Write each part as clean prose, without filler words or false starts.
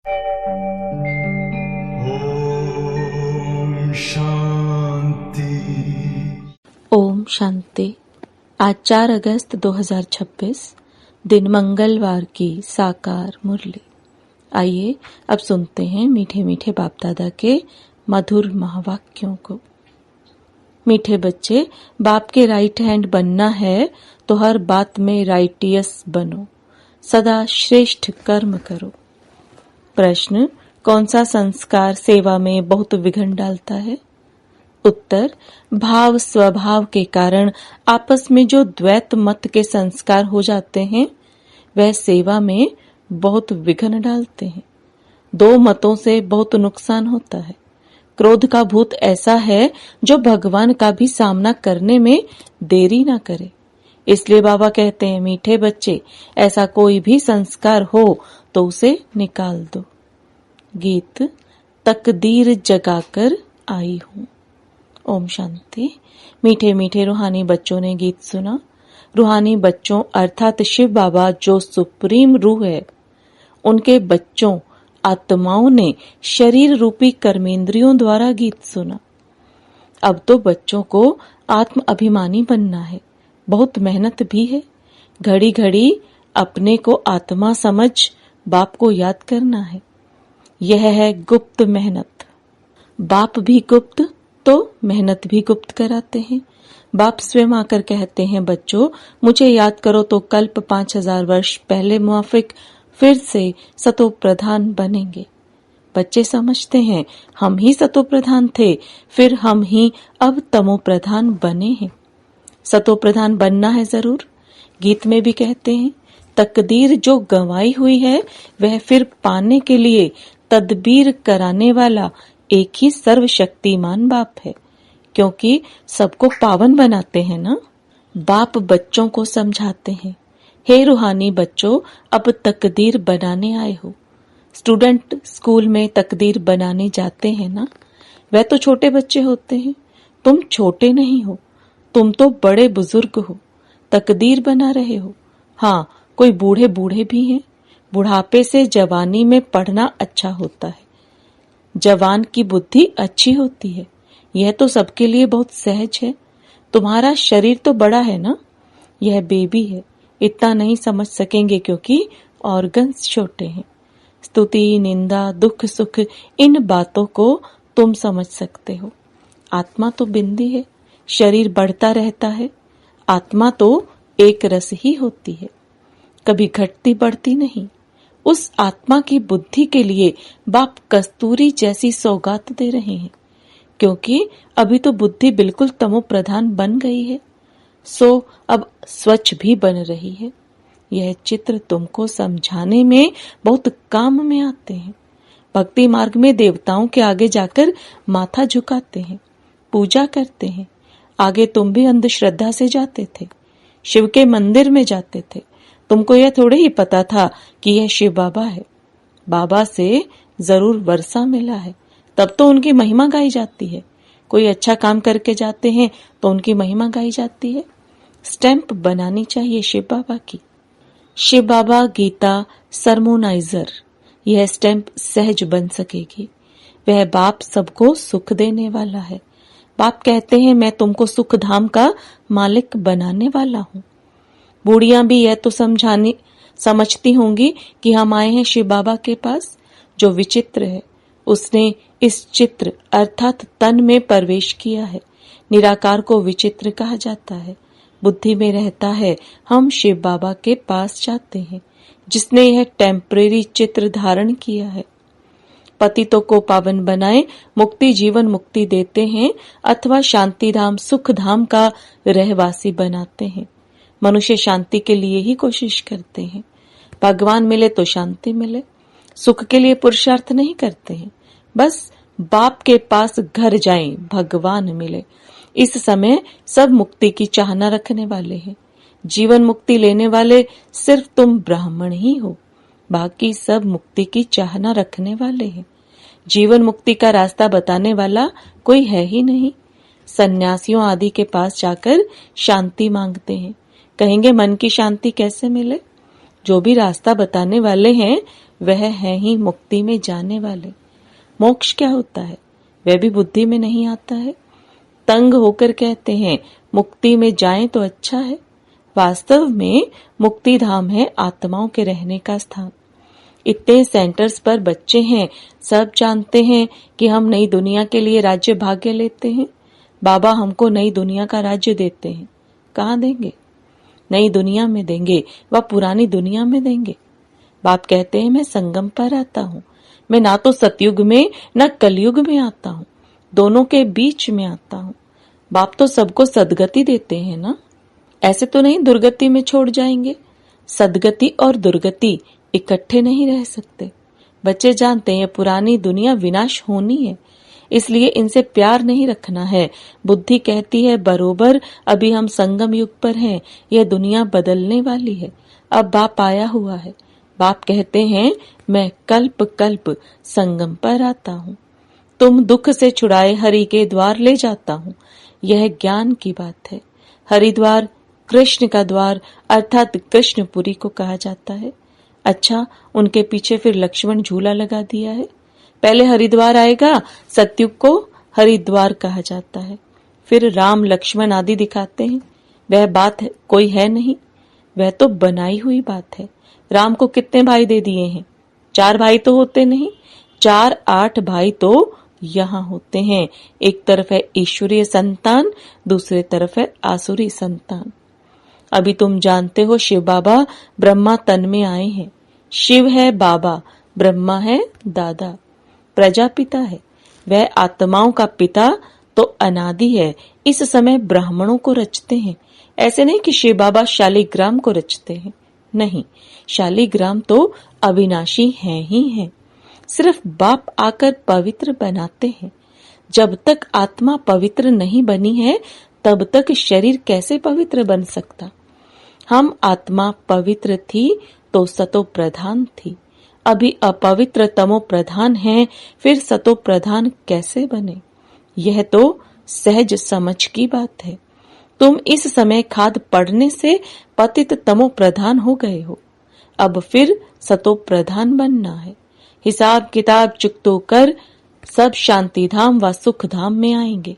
ओम शांति। ओम शांति। आज 4 अगस्त 2026 दिन मंगलवार की साकार मुरली। आइए अब सुनते हैं मीठे मीठे बाप दादा के मधुर महावाक्यों को। मीठे बच्चे, बाप के राइट हैंड बनना है तो हर बात में राइटियस बनो, सदा श्रेष्ठ कर्म करो। प्रश्न, कौन सा संस्कार सेवा में बहुत विघ्न डालता है? उत्तर, भाव स्वभाव के कारण आपस में जो द्वैत मत के संस्कार हो जाते हैं वह सेवा में बहुत विघ्न डालते हैं। दो मतों से बहुत नुकसान होता है। क्रोध का भूत ऐसा है जो भगवान का भी सामना करने में देरी ना करे। इसलिए बाबा कहते हैं, मीठे बच्चे, ऐसा कोई भी संस्कार हो तो उसे निकाल दो। गीत, तकदीर जगाकर आई हूँ। ओम शांति। मीठे मीठे रूहानी बच्चों ने गीत सुना। रूहानी बच्चों अर्थात शिव बाबा जो सुप्रीम रूह है, उनके बच्चों आत्माओं ने शरीर रूपी कर्मेंद्रियों द्वारा गीत सुना। अब तो बच्चों को आत्म अभिमानी बनना है, बहुत मेहनत भी है। घड़ी घड़ी अपने को आत्मा समझ बाप को याद करना है। यह है गुप्त मेहनत। बाप भी गुप्त तो मेहनत भी गुप्त कराते हैं। बाप स्वयं आकर कहते हैं, बच्चों मुझे याद करो तो कल्प 5000 वर्ष पहले मुआफिक फिर से सतो प्रधान बनेंगे। बच्चे समझते हैं हम ही सतो प्रधान थे, फिर हम ही अब तमो प्रधान बने हैं। सतो प्रधान बनना है जरूर। गीत में भी कहते हैं, तकदीर जो गंवाई हुई है वह फिर पाने के लिए तदबीर कराने वाला एक ही सर्वशक्तिमान बाप है, क्योंकि सबको पावन बनाते हैं ना। बाप बच्चों को समझाते हैं, हे रूहानी बच्चों, अब तकदीर बनाने आए हो। स्टूडेंट स्कूल में तकदीर बनाने जाते हैं ना। वह तो छोटे बच्चे होते हैं, तुम छोटे नहीं हो, तुम तो बड़े बुजुर्ग हो, तकदीर बना रहे हो। हाँ, कोई बूढ़े बूढ़े भी हैं। बुढ़ापे से जवानी में पढ़ना अच्छा होता है। जवान की बुद्धि अच्छी होती है, यह तो सबके लिए बहुत सहज है। तुम्हारा शरीर तो बड़ा है ना, यह बेबी है, इतना नहीं समझ सकेंगे क्योंकि ऑर्गन्स छोटे हैं। स्तुति, निंदा, दुख, सुख, इन बातों को तुम समझ सकते हो। आत्मा तो बिंदी है, शरीर बढ़ता रहता है। आत्मा तो एक रस ही होती है, कभी घटती बढ़ती नहीं। उस आत्मा की बुद्धि के लिए बाप कस्तूरी जैसी सौगात दे रहे हैं, क्योंकि अभी तो बुद्धि बिल्कुल तमो प्रधान बन गई है, सो अब स्वच्छ भी बन रही है। यह चित्र तुमको समझाने में बहुत काम में आते हैं। भक्ति मार्ग में देवताओं के आगे जाकर माथा झुकाते हैं, पूजा करते हैं। आगे तुम भी अंधश्रद्धा से जाते थे, शिव के मंदिर में जाते थे। तुमको यह थोड़े ही पता था कि यह शिव बाबा है। बाबा से जरूर वर्षा मिला है, तब तो उनकी महिमा गाई जाती है। कोई अच्छा काम करके जाते हैं तो उनकी महिमा गाई जाती है। स्टैंप बनानी चाहिए शिव बाबा की। शिव बाबा गीता सरमोनाइजर, यह स्टैंप सहज बन सकेगी। वह बाप सबको सुख देने वाला है। बाप कहते हैं, मैं तुमको सुख धाम का मालिक बनाने वाला हूँ। बूढ़ियां भी यह तो समझती होंगी कि हम आए हैं शिव बाबा के पास, जो विचित्र है। उसने इस चित्र अर्थात तन में प्रवेश किया है। निराकार को विचित्र कहा जाता है। बुद्धि में रहता है, हम शिव बाबा के पास जाते हैं, जिसने यह टेम्परेरी चित्र धारण किया है। पतितों को पावन बनाए मुक्ति जीवन मुक्ति देते हैं, अथवा शांति धाम सुख धाम का रहवासी बनाते हैं। मनुष्य शांति के लिए ही कोशिश करते हैं। भगवान मिले तो शांति मिले, सुख के लिए पुरुषार्थ नहीं करते हैं। बस बाप के पास घर जाएं, भगवान मिले। इस समय सब मुक्ति की चाहना रखने वाले हैं। जीवन मुक्ति लेने वाले सिर्फ तुम ब्राह्मण ही हो, बाकी सब मुक्ति की चाहना रखने वाले हैं। जीवन मुक्ति का रास्ता बताने वाला कोई है ही नहीं। सन्यासियों आदि के पास जाकर शांति मांगते हैं। कहेंगे मन की शांति कैसे मिले? जो भी रास्ता बताने वाले हैं वह है ही मुक्ति में जाने वाले। मोक्ष क्या होता है वह भी बुद्धि में नहीं आता है। तंग होकर कहते हैं मुक्ति में जाएं तो अच्छा है। वास्तव में मुक्ति धाम है आत्माओं के रहने का स्थान। इतने सेंटर्स पर बच्चे हैं, सब जानते हैं कि हम नई दुनिया के लिए राज्य भाग्य लेते हैं। बाबा हमको नई दुनिया का राज्य देते हैं। कहाँ देंगे? नई दुनिया में देंगे व पुरानी दुनिया में देंगे। बाप कहते हैं मैं संगम पर आता हूँ। मैं ना तो सतयुग में न कलयुग में आता हूँ, दोनों के बीच में आता हूँ। बाप तो सबको सदगति देते हैं ना, ऐसे तो नहीं दुर्गति में छोड़ जाएंगे। सदगति और दुर्गति इकट्ठे नहीं रह सकते। बच्चे जानते हैं पुरानी दुनिया विनाश होनी है, इसलिए इनसे प्यार नहीं रखना है। बुद्धि कहती है बरोबर अभी हम संगम युग पर हैं, यह दुनिया बदलने वाली है। अब बाप आया हुआ है। बाप कहते हैं मैं कल्प कल्प संगम पर आता हूँ, तुम दुख से छुड़ाए हरि के द्वार ले जाता हूँ। यह ज्ञान की बात है। हरिद्वार कृष्ण का द्वार अर्थात कृष्णपुरी को कहा जाता है। अच्छा, उनके पीछे फिर लक्ष्मण झूला लगा दिया है। पहले हरिद्वार आएगा, सतयुग को हरिद्वार कहा जाता है। फिर राम लक्ष्मण आदि दिखाते हैं। वह बात है, कोई है नहीं, वह तो बनाई हुई बात है। राम को कितने भाई दे दिए हैं? 4 भाई तो होते नहीं, 4 8 भाई तो यहाँ होते हैं। एक तरफ है ईश्वरीय संतान, दूसरे तरफ है आसुरी संतान। अभी तुम जानते हो शिव बाबा ब्रह्मा तन में आए हैं। शिव है बाबा, ब्रह्मा है दादा, प्रजापिता है। वह आत्माओं का पिता तो अनादि है। इस समय ब्राह्मणों को रचते हैं। ऐसे नहीं कि शिव बाबा शालिग्राम को रचते हैं, नहीं, शालिग्राम तो अविनाशी हैं ही हैं। सिर्फ बाप आकर पवित्र बनाते हैं। जब तक आत्मा पवित्र नहीं बनी है तब तक शरीर कैसे पवित्र बन सकता? हम आत्मा पवित्र थी तो सतो प्रधान थी, अभी अपवित्र तमो प्रधान है, फिर सतो प्रधान कैसे बने? यह तो सहज समझ की बात है। तुम इस समय खाद पड़ने से पतित तमो प्रधान हो गए हो, अब फिर सतो प्रधान बनना है। हिसाब किताब चुकतो कर सब शांति धाम व सुख धाम में आएंगे।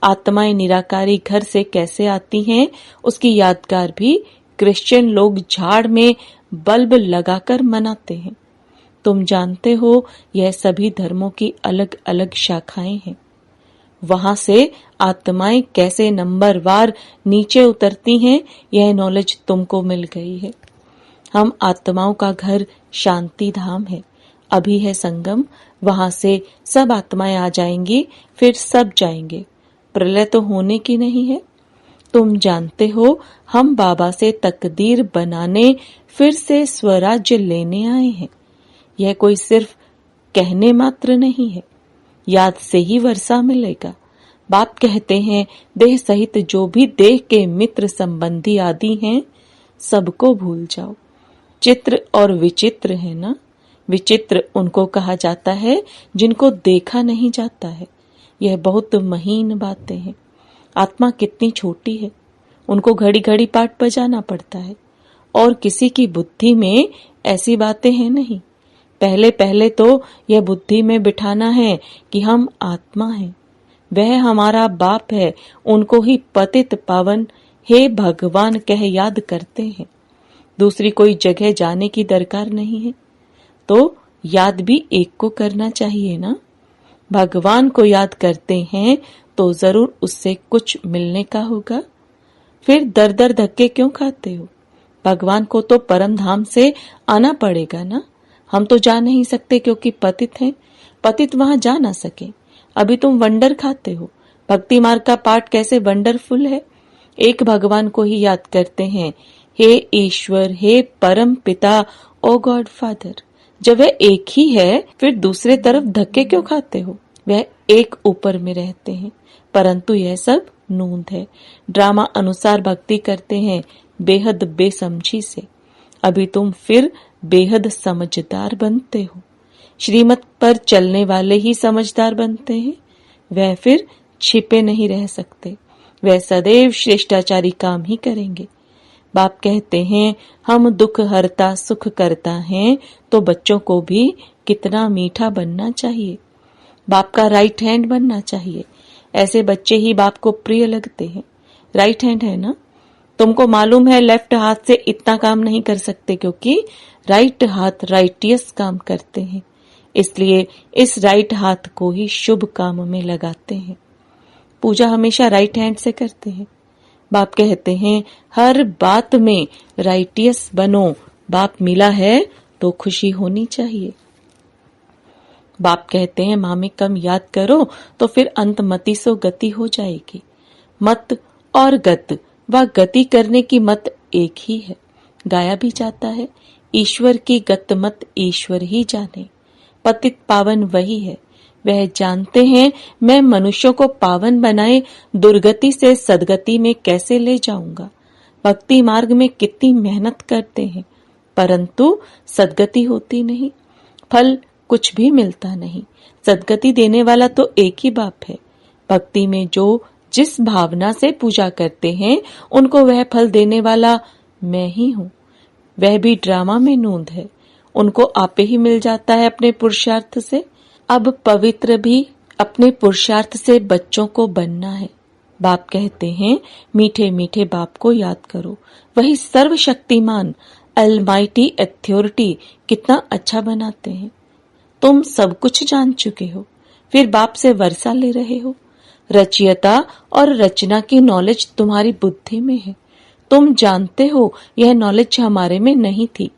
आत्माएं निराकारी घर से कैसे आती हैं उसकी यादगार भी क्रिश्चियन लोग झाड़ में बल्ब लगाकर मनाते हैं। तुम जानते हो यह सभी धर्मों की अलग अलग शाखाएं हैं। वहां से आत्माएं कैसे नंबरवार नीचे उतरती हैं यह नॉलेज तुमको मिल गई है। हम आत्माओं का घर शांति धाम है। अभी है संगम, वहां से सब आत्माएं आ जाएंगी, फिर सब जाएंगे। प्रलय तो होने की नहीं है। तुम जानते हो हम बाबा से तकदीर बनाने फिर से स्वराज्य लेने आए हैं। यह कोई सिर्फ कहने मात्र नहीं है, याद से ही वर्षा मिलेगा। बाप कहते हैं देह सहित जो भी देह के मित्र संबंधी आदि हैं सबको भूल जाओ। चित्र और विचित्र है ना, विचित्र उनको कहा जाता है जिनको देखा नहीं जाता है। यह बहुत महीन बातें हैं। आत्मा कितनी छोटी है, उनको घड़ी घड़ी पाठ बजाना पड़ता है, और किसी की बुद्धि में ऐसी बातें हैं नहीं। पहले पहले तो यह बुद्धि में बिठाना है कि हम आत्मा हैं, वह हमारा बाप है, उनको ही पतित पावन हे भगवान कह याद करते हैं। दूसरी कोई जगह जाने की दरकार नहीं है, तो याद भी एक को करना चाहिए ना। भगवान को याद करते हैं तो जरूर उससे कुछ मिलने का होगा। फिर दर दर धक्के क्यों खाते हो? भगवान को तो परम धाम से आना पड़ेगा ना। हम तो जा नहीं सकते क्योंकि पतित हैं। पतित वहां जा ना सके। अभी तुम वंडर खाते हो। भक्ति मार्ग का पाठ कैसे वंडरफुल है। एक भगवान को ही याद करते हैं, हे ईश्वर, हे परम पिता, ओ गॉड फादर। जब वह एक ही है फिर दूसरे तरफ धक्के क्यों खाते हो? वह एक ऊपर में रहते हैं, परंतु यह सब नूंद है। ड्रामा अनुसार भक्ति करते हैं बेहद बेसमझी से। अभी तुम फिर बेहद समझदार बनते हो। श्रीमत पर चलने वाले ही समझदार बनते हैं। वह फिर छिपे नहीं रह सकते, वह सदैव श्रेष्ठाचारी काम ही करेंगे। बाप कहते हैं हम दुख हरता सुख करता हैं, तो बच्चों को भी कितना मीठा बनना चाहिए, बाप का राइट हैंड बनना चाहिए। ऐसे बच्चे ही बाप को प्रिय लगते हैं। राइट हैंड है ना, तुमको मालूम है लेफ्ट हाथ से इतना काम नहीं कर सकते, क्योंकि राइट हाथ राइटियस काम करते हैं, इसलिए इस राइट हाथ को ही शुभ काम में लगाते हैं। पूजा हमेशा राइट हैंड से करते हैं। बाप कहते हैं हर बात में राइटियस बनो, बाप मिला है तो खुशी होनी चाहिए। बाप कहते हैं माँ में कम याद करो तो फिर अंतमति सो गति हो जाएगी। मत और गत व गति करने की मत एक ही है। गाया भी जाता है ईश्वर की गत मत ईश्वर ही जाने, पतित पावन वही है, वह जानते हैं मैं मनुष्यों को पावन बनाए दुर्गति से सदगति में कैसे ले जाऊंगा। भक्ति मार्ग में कितनी मेहनत करते हैं, परंतु सदगति होती नहीं, फल कुछ भी मिलता नहीं। सदगति देने वाला तो एक ही बाप है। भक्ति में जो जिस भावना से पूजा करते हैं उनको वह फल देने वाला मैं ही हूँ। वह भी ड्रामा में नूंद है, उनको आपे ही मिल जाता है अपने पुरुषार्थ से। अब पवित्र भी अपने पुरुषार्थ से बच्चों को बनना है। बाप कहते हैं मीठे मीठे बाप को याद करो, वही सर्वशक्तिमान अलमाइटी अथॉरिटी कितना अच्छा बनाते हैं। तुम सब कुछ जान चुके हो, फिर बाप से वर्षा ले रहे हो। रचयिता और रचना की नॉलेज तुम्हारी बुद्धि में है, तुम जानते हो यह नॉलेज हमारे में नहीं थी।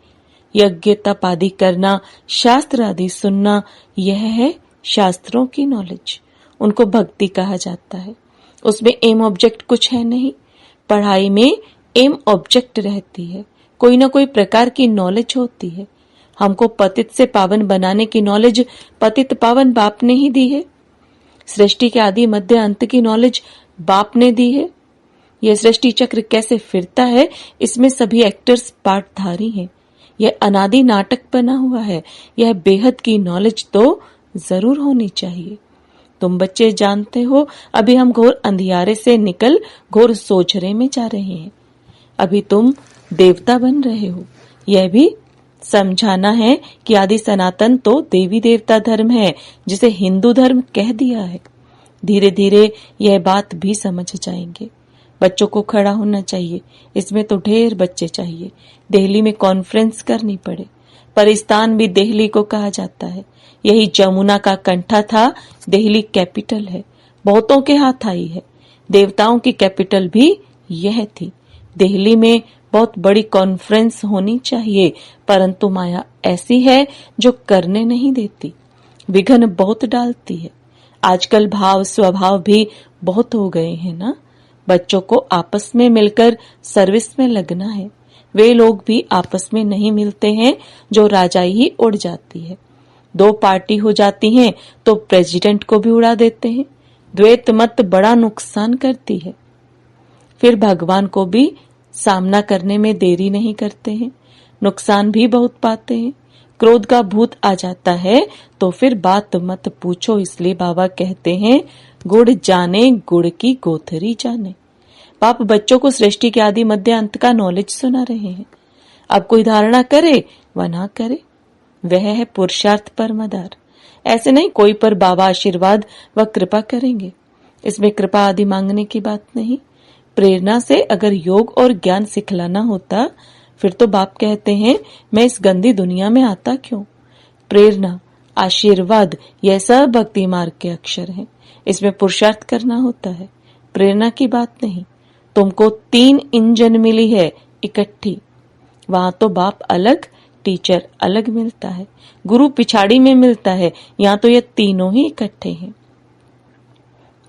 यज्ञ तप आदि करना, शास्त्र आदि सुनना, यह है शास्त्रों की नॉलेज, उनको भक्ति कहा जाता है। उसमें एम ऑब्जेक्ट कुछ है नहीं। पढ़ाई में एम ऑब्जेक्ट रहती है, कोई ना कोई प्रकार की नॉलेज होती है। हमको पतित से पावन बनाने की नॉलेज पतित पावन बाप ने ही दी है। सृष्टि के आदि मध्य अंत की नॉलेज बाप ने दी है। यह सृष्टि चक्र कैसे फिरता है, इसमें सभी एक्टर्स पार्टधारी हैं। यह अनादि नाटक बना हुआ है, यह बेहद की नॉलेज तो जरूर होनी चाहिए। तुम बच्चे जानते हो अभी हम घोर अंधियारे से निकल घोर सोझरे में जा रहे हैं। अभी तुम देवता बन रहे हो। यह भी समझाना है कि आदि सनातन तो देवी देवता धर्म है, जिसे हिंदू धर्म कह दिया है। धीरे धीरे यह बात भी समझ जाएंगे। बच्चों को खड़ा होना चाहिए, इसमें तो ढेर बच्चे चाहिए। दिल्ली में कॉन्फ्रेंस करनी पड़े। परिस्तान भी दिल्ली को कहा जाता है। यही जमुना का कंठा था, दिल्ली कैपिटल है, बहुतों के हाथ आई है। देवताओं की कैपिटल भी यह थी। दिल्ली में बहुत बड़ी कॉन्फ्रेंस होनी चाहिए, परंतु माया ऐसी है जो करने नहीं देती, विघ्न बहुत डालती है। आजकल भाव स्वभाव भी बहुत हो गए हैं ना। बच्चों को आपस में मिलकर सर्विस में लगना है। वे लोग भी आपस में नहीं मिलते हैं, जो राजाई ही उड़ जाती है। दो पार्टी हो जाती हैं तो प्रेसिडेंट को भी उड़ा देते हैं। द्वैत मत बड़ा नुकसान करती है। फिर भगवान को भी सामना करने में देरी नहीं करते हैं, नुकसान भी बहुत पाते हैं। क्रोध का भूत आ जाता है तो फिर बात मत पूछो। इसलिए बाबा कहते हैं गुड़ जाने गुड़ की गोथरी जाने। बाप बच्चों को सृष्टि के आदि मध्य अंत का नॉलेज सुना रहे हैं। अब कोई धारणा करे व ना करे, वह है पुरुषार्थ परमाधार। ऐसे नहीं कोई पर बाबा आशीर्वाद व कृपा करेंगे, इसमें कृपा आदि मांगने की बात नहीं। प्रेरणा से अगर योग और ज्ञान सिखलाना होता, फिर तो बाप कहते हैं मैं इस गंदी दुनिया में आता क्यों। प्रेरणा आशीर्वाद यह सब भक्ति मार्ग के अक्षर हैं, इसमें पुरुषार्थ करना होता है, प्रेरणा की बात नहीं। तुमको 3 इंजन मिली है इकट्ठी, वहां तो बाप अलग टीचर अलग मिलता है, गुरु पिछाड़ी में मिलता है, यहाँ तो ये तीनों ही इकट्ठे हैं।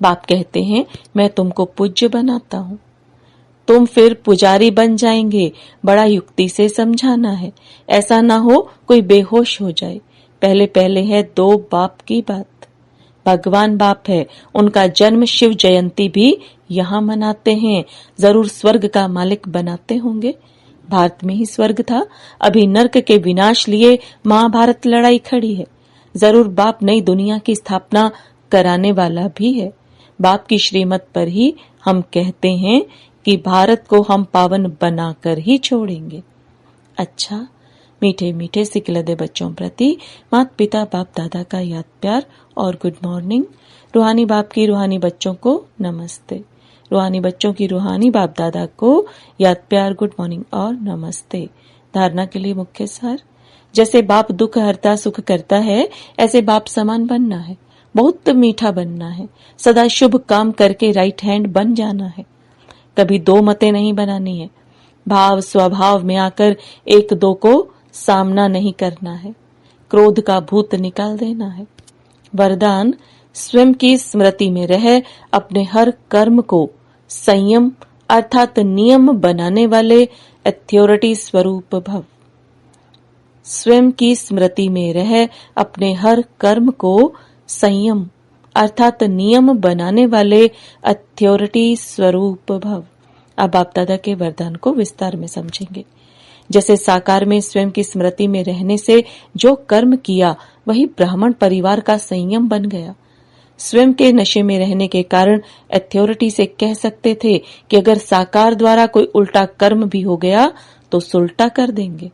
बाप कहते हैं मैं तुमको पूज्य बनाता हूँ, तुम फिर पुजारी बन जाएंगे। बड़ा युक्ति से समझाना है, ऐसा ना हो कोई बेहोश हो जाए। पहले पहले है 2 बाप की बात। भगवान बाप है, उनका जन्म शिव जयंती भी यहाँ मनाते हैं। जरूर स्वर्ग का मालिक बनाते होंगे। भारत में ही स्वर्ग था, अभी नर्क के विनाश लिए महाभारत लड़ाई खड़ी है। जरूर बाप नई दुनिया की स्थापना कराने वाला भी है। बाप की श्रीमत पर ही हम कहते हैं कि भारत को हम पावन बनाकर ही छोड़ेंगे। अच्छा, मीठे मीठे सिकलदे बच्चों प्रति माता पिता बाप दादा का याद प्यार और गुड मॉर्निंग। रूहानी बाप की रूहानी बच्चों को नमस्ते। रूहानी बच्चों की रूहानी बाप दादा को याद प्यार, गुड मॉर्निंग और नमस्ते। धारणा के लिए मुख्य सार। जैसे बाप दुख हरता सुख करता है, ऐसे बाप समान बनना है, बहुत मीठा बनना है, सदा शुभ काम करके राइट हैंड बन जाना है। कभी दो मतें नहीं बनानी है, भाव स्वभाव में आकर एक दो को सामना नहीं करना है, क्रोध का भूत निकाल देना है। वरदान, स्वयं की स्मृति में रह अपने हर कर्म को संयम अर्थात नियम बनाने वाले अथॉरिटी स्वरूप भव। स्वयं की स्मृति में रह अपने हर कर्म को संयम अर्थात नियम बनाने वाले अथॉरिटी स्वरूप भव। अब आप दादा के वरदान को विस्तार में समझेंगे। जैसे साकार में स्वयं की स्मृति में रहने से जो कर्म किया वही ब्राह्मण परिवार का संयम बन गया। स्वयं के नशे में रहने के कारण अथॉरिटी से कह सकते थे कि अगर साकार द्वारा कोई उल्टा कर्म भी हो गया तो सुलटा कर देंगे।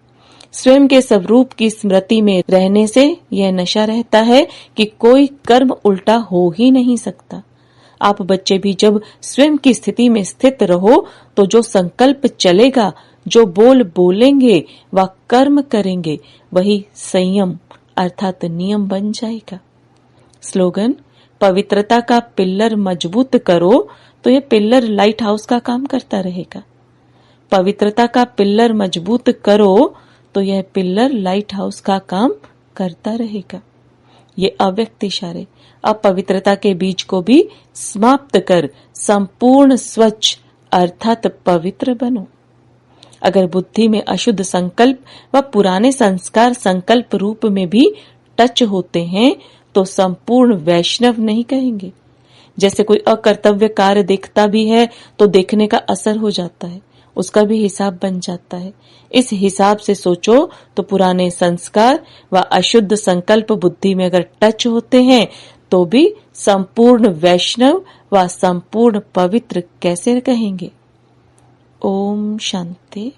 स्वयं के स्वरूप की स्मृति में रहने से यह नशा रहता है कि कोई कर्म उल्टा हो ही नहीं सकता। आप बच्चे भी जब स्वयं की स्थिति में स्थित रहो तो जो संकल्प चलेगा, जो बोल बोलेंगे व कर्म करेंगे, वही संयम अर्थात नियम बन जाएगा। स्लोगन, पवित्रता का पिल्लर मजबूत करो तो यह पिल्लर लाइट हाउस का काम करता रहेगा। पवित्रता का पिल्लर मजबूत करो तो यह पिल्लर लाइट हाउस का काम करता रहेगा। ये अव्यक्त इशारे अपवित्रता के बीज को भी समाप्त कर संपूर्ण स्वच्छ अर्थात पवित्र बनो। अगर बुद्धि में अशुद्ध संकल्प व पुराने संस्कार संकल्प रूप में भी टच होते हैं तो संपूर्ण वैष्णव नहीं कहेंगे। जैसे कोई अकर्तव्य कार्य देखता भी है तो देखने का असर हो जाता है, उसका भी हिसाब बन जाता है। इस हिसाब से सोचो तो पुराने संस्कार व अशुद्ध संकल्प बुद्धि में अगर टच होते हैं तो भी संपूर्ण वैष्णव व संपूर्ण पवित्र कैसे कहेंगे। ओम शांति।